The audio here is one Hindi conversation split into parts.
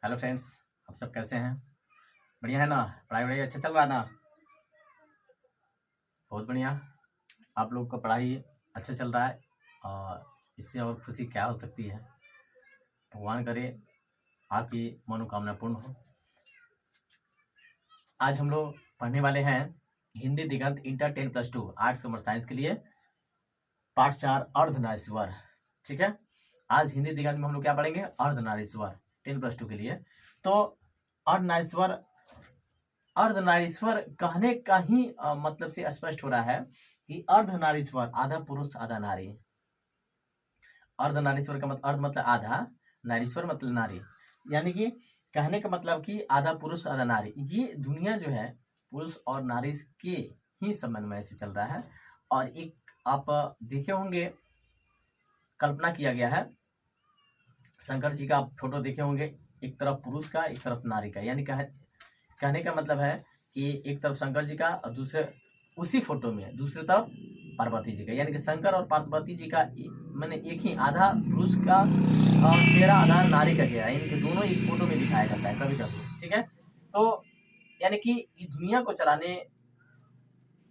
हेलो फ्रेंड्स, आप सब कैसे हैं? बढ़िया है ना? पढ़ाई वढ़ाई अच्छा चल रहा है ना? बहुत बढ़िया। आप लोग का पढ़ाई अच्छा चल रहा है और इससे और खुशी क्या हो सकती है। भगवान करे आपकी मनोकामना पूर्ण हो। आज हम लोग पढ़ने वाले हैं हिंदी दिगंत इंटर 10+2 आर्ट्स कॉमर्स साइंस के लिए पाठ 4 अर्धनारीश्वर। ठीक है, आज हिंदी दिगंत में हम लोग क्या पढ़ेंगे? अर्धनारीश्वर 10+2 के लिए। तो अर्धनारीश्वर अर्धनारीश्वर कहने का ही मतलब से स्पष्ट हो रहा है कि अर्धनारीश्वर आधा पुरुष आधा नारी। अर्धनारीश्वर का मतलब अर्ध मतलब आधा, नारीश्वर मतलब नारी, यानी कि कहने का मतलब कि आधा पुरुष आधा नारी। ये दुनिया जो है पुरुष और नारी के ही समन्वय से चल रहा है। और एक आप देखे होंगे, कल्पना किया गया है, शंकर जी का फोटो देखे होंगे, एक तरफ पुरुष का एक तरफ नारी का, यानी कहने का मतलब है कि एक तरफ शंकर जी का और दूसरे उसी फोटो में दूसरी तरफ पार्वती जी का, यानी कि शंकर और पार्वती जी का मैंने एक ही आधा पुरुष का चेहरा आधा नारी का चेहरा, यानी कि दोनों एक फोटो में दिखाया जाता है कभी कभी। ठीक है, तो यानी कि इस दुनिया को चलाने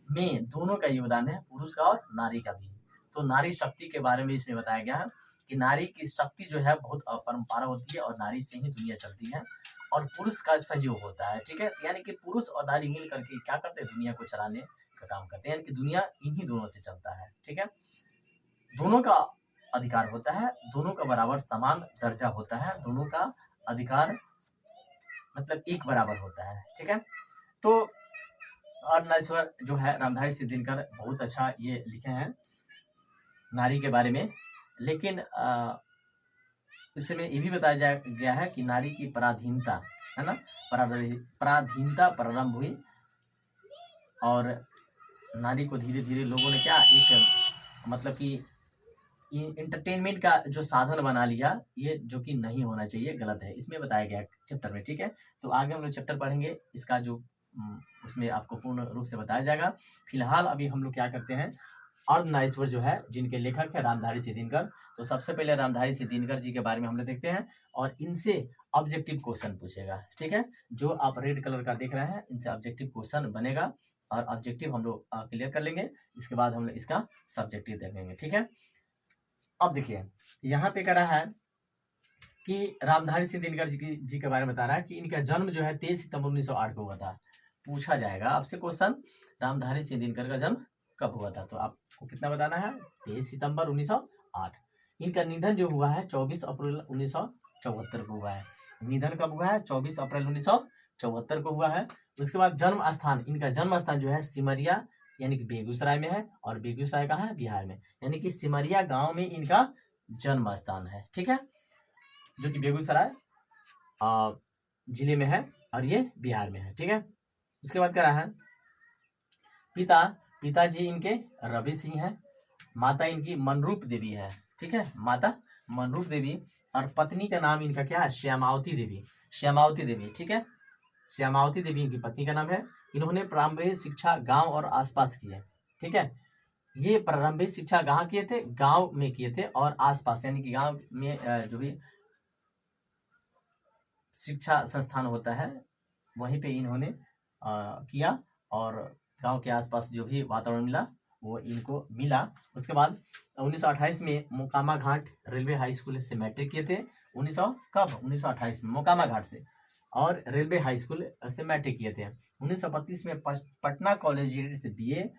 में दोनों का योगदान है, पुरुष का और नारी का भी। तो नारी शक्ति के बारे में इसमें बताया गया है कि नारी की शक्ति जो है बहुत अपरंपार होती है और नारी से ही दुनिया चलती है और पुरुष का सहयोग होता है। ठीक है, यानी कि पुरुष और नारी मिल करके क्या करते हैं? दुनिया को चलाने का काम करते हैं, यानी कि दुनिया इन्हीं दोनों से चलता है। ठीक है, दोनों का अधिकार होता है, दोनों का बराबर समान दर्जा होता है, दोनों का अधिकार मतलब एक बराबर होता है। ठीक है, तो अर्धनारीश्वर जो है रामधारी सिंह दिनकर बहुत अच्छा ये लिखे हैं नारी के बारे में। लेकिन इसमें ये भी बताया गया है कि नारी की पराधीनता है ना, पराधीनता प्रारंभ हुई और नारी को धीरे धीरे लोगों ने क्या एक मतलब कि इंटरटेनमेंट का जो साधन बना लिया, ये जो कि नहीं होना चाहिए, गलत है, इसमें बताया गया चैप्टर में। ठीक है, तो आगे हम लोग चैप्टर पढ़ेंगे, इसका जो उसमें आपको पूर्ण रूप से बताया जाएगा। फिलहाल अभी हम लोग क्या करते हैं, अर्धनारीश्वर जो है जिनके लेखक है रामधारी सिंह दिनकर, तो सबसे पहले रामधारी सिंह दिनकर जी के बारे में हम लोग देखते हैं और इनसे ऑब्जेक्टिव क्वेश्चन पूछेगा। ठीक है, जो आप रेड कलर का देख रहे हैं, इनसे ऑब्जेक्टिव क्वेश्चन बनेगा और ऑब्जेक्टिव हम लोग क्लियर कर लेंगे, इसके बाद हम लोग इसका सब्जेक्टिव देखेंगे। ठीक है, अब देखिए यहाँ पे कह रहा है कि रामधारी सिंह दिनकर जी के बारे में बता रहा है कि इनका जन्म जो है 23 सितंबर 1908 को हुआ था। पूछा जाएगा आपसे क्वेश्चन, रामधारी सिंह दिनकर का जन्म कब हुआ था? तो आपको कितना बताना है? 23 सितंबर 1908। इनका निधन जो हुआ है 24 अप्रैल 1974 को हुआ है। निधन कब हुआ है? 24 अप्रैल 1974 को हुआ है। उसके बाद जन्म स्थान, इनका जन्म स्थान जो है सिमरिया यानी कि बेगूसराय में है, और बेगूसराय कहाँ है? बिहार में, यानी कि सिमरिया गांव में इनका जन्म स्थान है। ठीक है, जो कि बेगूसराय जिले में है और ये बिहार में है। ठीक है, उसके बाद क्या रहा है, पिताजी इनके रवि सिंह है, माता इनकी मनरूप देवी है। ठीक है, माता मनरूप देवी, और पत्नी का नाम इनका क्या है? श्यामावती देवी। श्यामावती देवी, ठीक है, श्यामावती देवी इनकी पत्नी का नाम है। इन्होंने प्रारंभिक शिक्षा गांव और आसपास की है। ठीक है, ये प्रारंभिक शिक्षा कहाँ किए थे? गांव में किए थे और आसपास, यानी कि गांव में जो भी शिक्षा संस्थान होता है वहीं पे इन्होंने किया, और गांव के आसपास जो भी वातावरण मिला वो इनको मिला। उसके बाद 1928 में मोकामा घाट रेलवे हाई स्कूल से मैट्रिक किए थे। 1928 में मोकामा घाट से और रेलवे हाई स्कूल से मैट्रिक किए थे। 1932 में पटना कॉलेज से बीए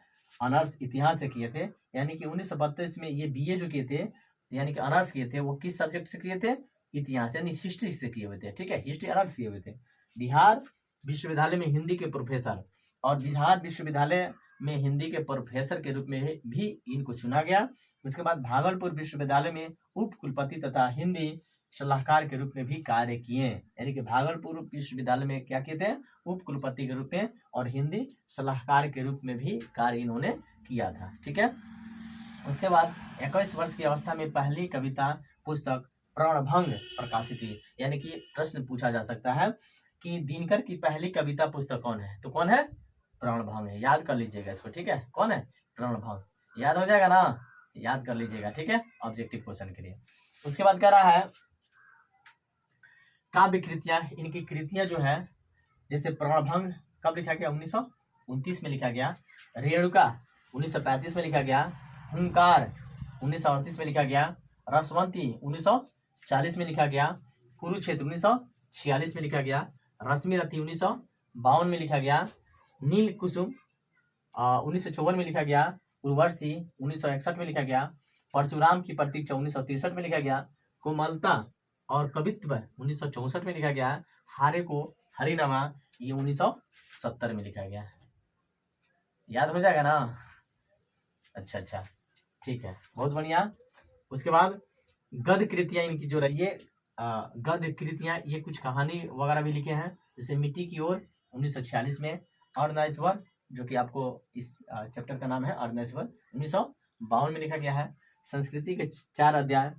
ऑनर्स इतिहास से किए थे, यानी कि 1932 में ये बीए जो किए थे यानी कि ऑनर्स किए थे वो किस सब्जेक्ट से किए थे? इतिहास यानी हिस्ट्री से किए हुए थे। ठीक है, हिस्ट्री अलग से किए हुए थे। बिहार विश्वविद्यालय में हिंदी के प्रोफेसर, और बिहार विश्वविद्यालय में हिंदी के प्रोफेसर के रूप में भी इनको चुना गया। उसके बाद भागलपुर विश्वविद्यालय में उप कुलपति तथा हिंदी सलाहकार के रूप में भी कार्य किए, यानी कि भागलपुर विश्वविद्यालय में क्या किए थे? उप कुलपति के रूप में और हिंदी सलाहकार के रूप में भी कार्य इन्होंने किया था। ठीक है, उसके बाद 21 वर्ष की अवस्था में पहली कविता पुस्तक प्रणभंग प्रकाशित हुई, यानी कि प्रश्न पूछा जा सकता है कि दिनकर की पहली कविता पुस्तक कौन है? तो कौन है? प्रणभंग है, याद कर लीजिएगा इसको। ठीक है, कौन है? प्रणभंग, याद हो जाएगा ना, याद कर लीजिएगा। ठीक है, ऑब्जेक्टिव क्वेश्चन के लिए। उसके बाद कह रहा है काव्य कृतियां, इनकी कृतियां जो है, जैसे प्रणभंग कब लिखा गया? 1929 में लिखा गया। रेणुका 1935 में लिखा गया। हुंकार 1938 में लिखा गया। रसवंती 1940 में लिखा गया। कुरुक्षेत्र 1946 में लिखा गया। रश्मि रथी 1952 में लिखा गया। नील कुसुम 1954 में लिखा गया। उर्वशी 1961 में लिखा गया। परशुराम की प्रतीक्षा 1963 में लिखा गया। कोमलता और कवित्व 1964 में लिखा गया। हारे को हरिनामा ये 1970 में लिखा गया। याद हो जाएगा ना? अच्छा, ठीक है, बहुत बढ़िया। उसके बाद गद्य कृतियां इनकी जो रही है, गद्य कृतियां ये कुछ कहानी वगैरह भी लिखे हैं, जैसे मिट्टी की ओर 1946 में। अर्धनारीश्वर जो कि आपको इस चैप्टर का नाम है अर्धनारीश्वर 1952 में लिखा गया है। संस्कृति के 4 अध्याय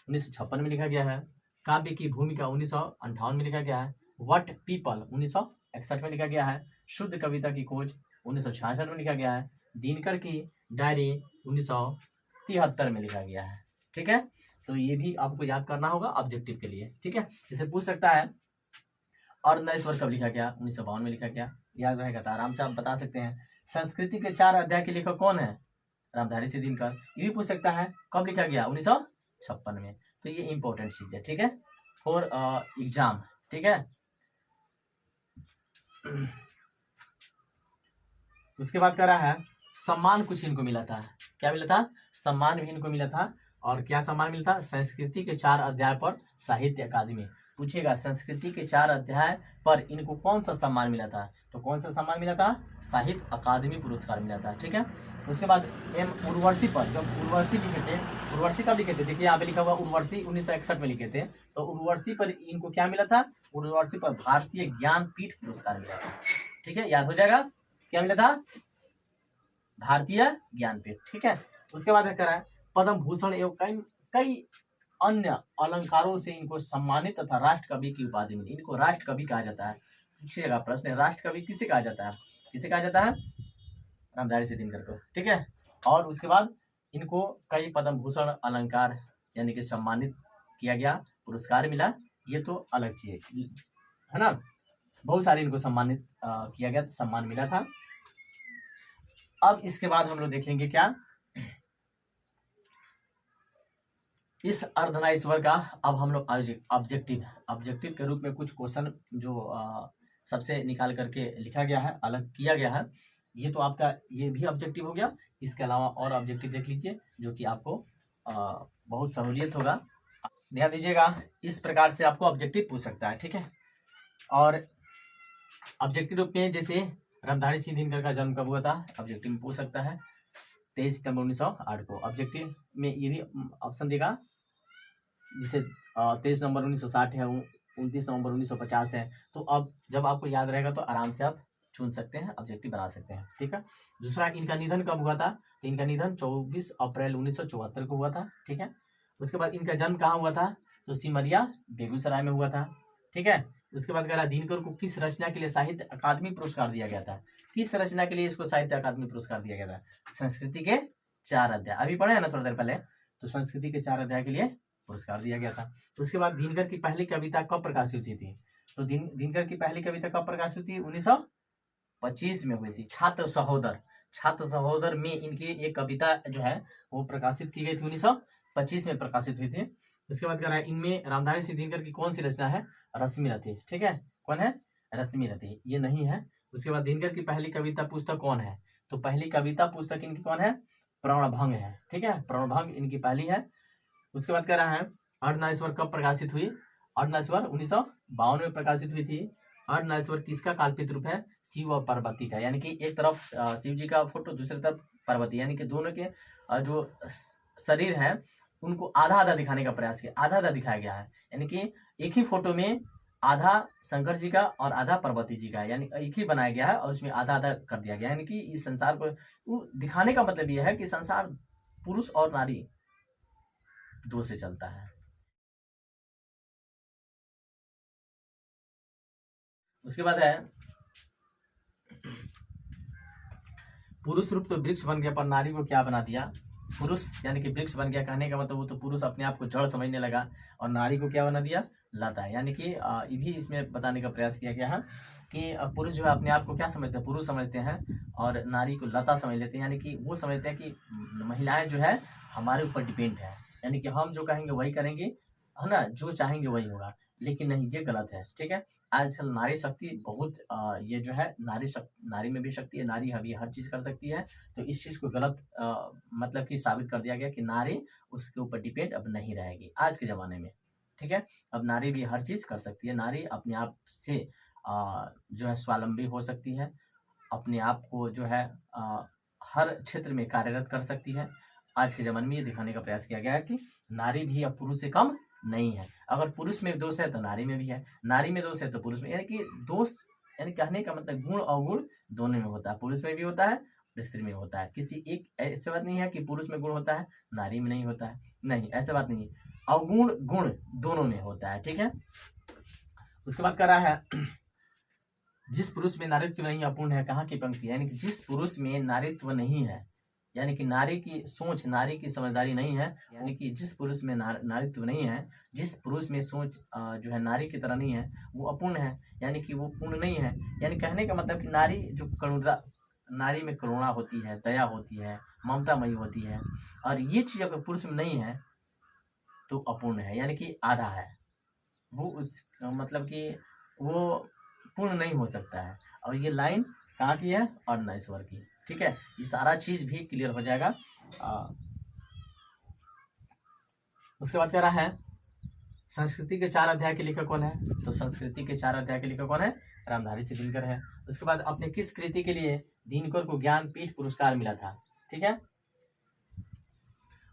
1956 में लिखा गया है। काव्य की भूमिका 1958 में लिखा गया है। वट पीपल 1961 में लिखा गया है। शुद्ध कविता की खोज 1966 में लिखा गया है। दिनकर की डायरी 1973 में लिखा गया है। ठीक है, तो ये भी आपको याद करना होगा ऑब्जेक्टिव के लिए। ठीक है, जैसे पूछ सकता है अर्धनारीश्वर कब लिखा गया? 1952 में लिखा गया। याद रहेगा तो आराम से आप बता सकते हैं। संस्कृति के 4 अध्याय के लेखक कौन है? रामधारी सिंह दिनकर। ये भी पूछ सकता है कब लिखा गया? 1956 में। तो ये इंपॉर्टेंट चीज है। ठीक है, फॉर एग्जाम। ठीक है, उसके बाद कह रहा है सम्मान कुछ इनको मिला था। क्या मिला था? सम्मान भी इनको मिला था। और क्या सम्मान मिला था? संस्कृति के 4 अध्याय पर साहित्य अकादमी। पूछेगा संस्कृति के 4 अध्याय पर इनको कौन सा सम्मान मिला था? तो कौन सा सम्मान मिला था? साहित्य अकादमी पुरस्कार मिला था। ठीक है, उसके बाद एम उर्वशी पर, जब उर्वशी लिखे थे, उर्वशी कब लिखे थे? देखिए यहाँ पे लिखा हुआ उर्वशी 1961 में लिखे थे। तो उर्वशी पर इनको क्या मिला था? उर्वशी पर भारतीय ज्ञानपीठ पुरस्कार मिला था। ठीक है, याद हो जाएगा क्या मिला था? भारतीय ज्ञानपीठ। ठीक है, उसके बाद क्या है? पद्म भूषण एवं कई अन्य अलंकारों से इनको सम्मानित तथा राष्ट्र कवि की उपाधि मिली। इनको राष्ट्र कवि कहा जाता है। पूछिएगा प्रश्न, राष्ट्र कवि किसे कहा जाता है? किसे कहा जाता है? रामधारी सिंह दिनकर को। ठीक है, और उसके बाद इनको कई पद्म भूषण अलंकार यानी कि सम्मानित किया गया, पुरस्कार मिला। ये तो अलग चीज है ना, बहुत सारे इनको सम्मानित किया गया, सम्मान मिला था। अब इसके बाद हम लोग देखेंगे क्या, इस अर्धनारीश्वर का अब हम लोग ऑब्जेक्टिव के रूप में कुछ क्वेश्चन जो सबसे निकाल करके लिखा गया है, अलग किया गया है। ये तो आपका ये भी ऑब्जेक्टिव हो गया। इसके अलावा और ऑब्जेक्टिव देख लीजिए जो कि आपको बहुत सहूलियत होगा। ध्यान दीजिएगा, इस प्रकार से आपको ऑब्जेक्टिव पूछ सकता है। ठीक है, और ऑब्जेक्टिव रूप में जैसे रामधारी सिंह दिनकर का जन्म कब हुआ था? ऑब्जेक्टिव में पूछ सकता है 23 सितंबर 1908 को। ऑब्जेक्टिव में ये भी ऑप्शन देगा, जैसे 23 नवंबर 1960 है, 29 नवंबर 1950 है। तो अब जब आपको याद रहेगा तो आराम से आप चुन सकते हैं, ऑब्जेक्टिव बना सकते हैं। ठीक है, दूसरा इनका निधन कब हुआ था? तो इनका निधन 24 अप्रैल 1974 को हुआ था। ठीक है, उसके बाद इनका जन्म कहाँ हुआ था? तो सिमरिया बेगूसराय में हुआ था। ठीक है, उसके बाद कह रहा दिनकर को किस रचना के लिए साहित्य अकादमी पुरस्कार दिया गया था? किस रचना के लिए इसको साहित्य अकादमी पुरस्कार दिया गया था? संस्कृति के 4 अध्याय, अभी पढ़े है ना थोड़ी देर पहले, तो संस्कृति के 4 अध्याय के लिए पुरस्कार दिया गया था। तो उसके बाद दिनकर की पहली कविता कब प्रकाशित हुई थी? तो दिनकर की पहली कविता कब प्रकाशित हुई? 1925 में हुई थी। छात्र सहोदर में इनकी एक कविता जो है वो प्रकाशित की गई थी, 1925 में प्रकाशित हुई थी। उसके बाद कह रहा है इनमें रामधारी सिंह दिनकर की कौन सी रचना है? रश्मि रथी। ठीक है, कौन है? रश्मि रथी, ये नहीं है। उसके बाद दिनकर की पहली कविता पुस्तक कौन है? तो पहली कविता पुस्तक इनकी कौन है? प्रणभंग है। ठीक है, प्रणभंग इनकी पहली है। उसके बाद कह रहा है अर्धनारीश्वर कब प्रकाशित हुई? अर्धनारीश्वर 1952 में प्रकाशित हुई थी। अर्धनारीश्वर किसका काल्पनिक रूप है? शिव और पार्वती का, यानी कि एक तरफ शिव जी का फोटो, दूसरी तरफ पार्वती, यानी कि दोनों के जो शरीर है उनको आधा आधा दिखाने का प्रयास किया, आधा आधा दिखाया गया है। यानी कि एक ही फोटो में आधा शंकर जी का और आधा पार्वती जी का, यानी एक ही बनाया गया है और उसमें आधा आधा कर दिया गया है। यानी कि इस संसार को दिखाने का मतलब यह है कि संसार पुरुष और नारी दो से चलता है। उसके बाद है पुरुष रूप तो वृक्ष बन गया पर नारी को क्या बना दिया? पुरुष यानी कि वृक्ष बन गया। कहने का मतलब वो तो पुरुष अपने आप को जड़ समझने लगा और नारी को क्या बना दिया, लता। यानी कि ये भी इसमें बताने का प्रयास किया गया है कि पुरुष जो है अपने आप को क्या समझते हैं, पुरुष समझते हैं और नारी को लता समझ लेते हैं। यानी कि वो समझते हैं कि महिलाएं जो है हमारे ऊपर डिपेंड है, यानी कि हम जो कहेंगे वही करेंगे, है ना, जो चाहेंगे वही होगा। लेकिन नहीं, ये गलत है। ठीक है, आजकल नारी शक्ति बहुत ये जो है नारी में भी शक्ति है, नारी अभी हर चीज़ कर सकती है। तो इस चीज़ को गलत मतलब कि साबित कर दिया गया कि नारी उसके ऊपर डिपेंड अब नहीं रहेगी आज के ज़माने में। ठीक है, अब नारी भी हर चीज़ कर सकती है। नारी अपने आप से जो है स्वावलंबी हो सकती है, अपने आप को जो है हर क्षेत्र में कार्यरत कर सकती है। आज के ज़माने में ये दिखाने का प्रयास किया गया है कि नारी भी अब पुरुष से कम नहीं है। अगर पुरुष में दोष है तो नारी में भी है, नारी में दोष है तो पुरुष में, यानी कि दोष, यानी कहने का मतलब गुण अवगुण दोनों में होता है, पुरुष में भी होता है और स्त्री में होता है। किसी एक ऐसी बात नहीं है कि पुरुष में गुण होता है नारी में नहीं होता है, नहीं, ऐसा बात नहीं है। अवगुण गुण दोनों में होता है। ठीक है, उसके बाद कह रहा है जिस पुरुष में नारीत्व नहीं अपूर्ण है। कहाँ की पंक्ति है, यानी कि जिस पुरुष में नारीत्व नहीं है, यानी कि नारी की सोच, नारी की समझदारी नहीं है, यानी कि जिस पुरुष में नारीत्व नहीं है, जिस पुरुष में सोच जो है नारी की तरह नहीं है, वो अपूर्ण है, यानी कि वो पूर्ण नहीं है। यानी कहने का मतलब कि नारी जो करुणा, नारी में करुणा होती है, दया होती है, ममतामयी होती है, और ये चीज़ अगर पुरुष में नहीं है तो अपूर्ण है, यानी कि आधा है वो, उस मतलब कि वो पूर्ण नहीं हो सकता है। और ये लाइन कहाँ की है, अर्धनारीश्वर की। ठीक है, ये सारा चीज भी क्लियर हो जाएगा। उसके बाद कह रहा है संस्कृति के 4 अध्याय के लेखक कौन है, तो संस्कृति के 4 अध्याय के लेखक कौन है, रामधारी सिंह दिनकर है। उसके बाद अपने किस कृति के लिए दिनकर को ज्ञानपीठ पुरस्कार मिला था। ठीक है,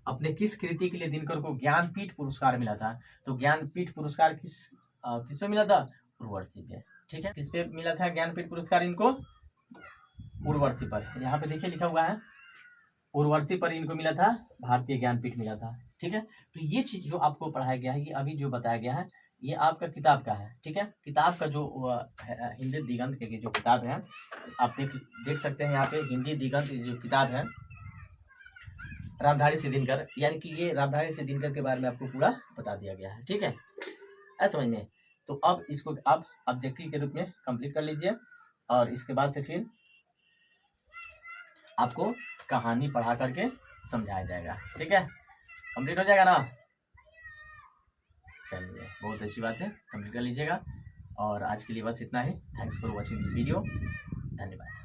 अपने किस कृति के लिए दिनकर को ज्ञानपीठ पुरस्कार मिला था, तो ज्ञानपीठ पुरस्कार किस पे मिला था, उर्वशी पे। ठीक है, किस पे मिला था ज्ञानपीठ पुरस्कार इनको, उर्वशी पर। यहाँ पे देखिए लिखा हुआ है उर्वशी पर इनको मिला था, भारतीय ज्ञानपीठ मिला था। ठीक है, तो ये चीज जो आपको पढ़ाया गया है, ये अभी जो बताया गया है, ये आपका किताब का है। ठीक है, किताब का जो हिंदी दिगंत की जो किताब है, आप देख सकते हैं यहाँ पे हिंदी दिगंत जो किताब है रामधारी सिंह दिनकर, यानी कि ये रामधारी सिंह दिनकर के बारे में आपको पूरा बता दिया गया है। ठीक है, ऐसा समझ में। तो अब इसको आप ऑब्जेक्टिव के रूप में कंप्लीट कर लीजिए और इसके बाद से फिर आपको कहानी पढ़ा करके समझाया जाएगा। ठीक है, कंप्लीट हो जाएगा ना, चलिए बहुत अच्छी बात है, कंप्लीट कर लीजिएगा। और आज के लिए बस इतना ही। Thanks for watching this video, धन्यवाद।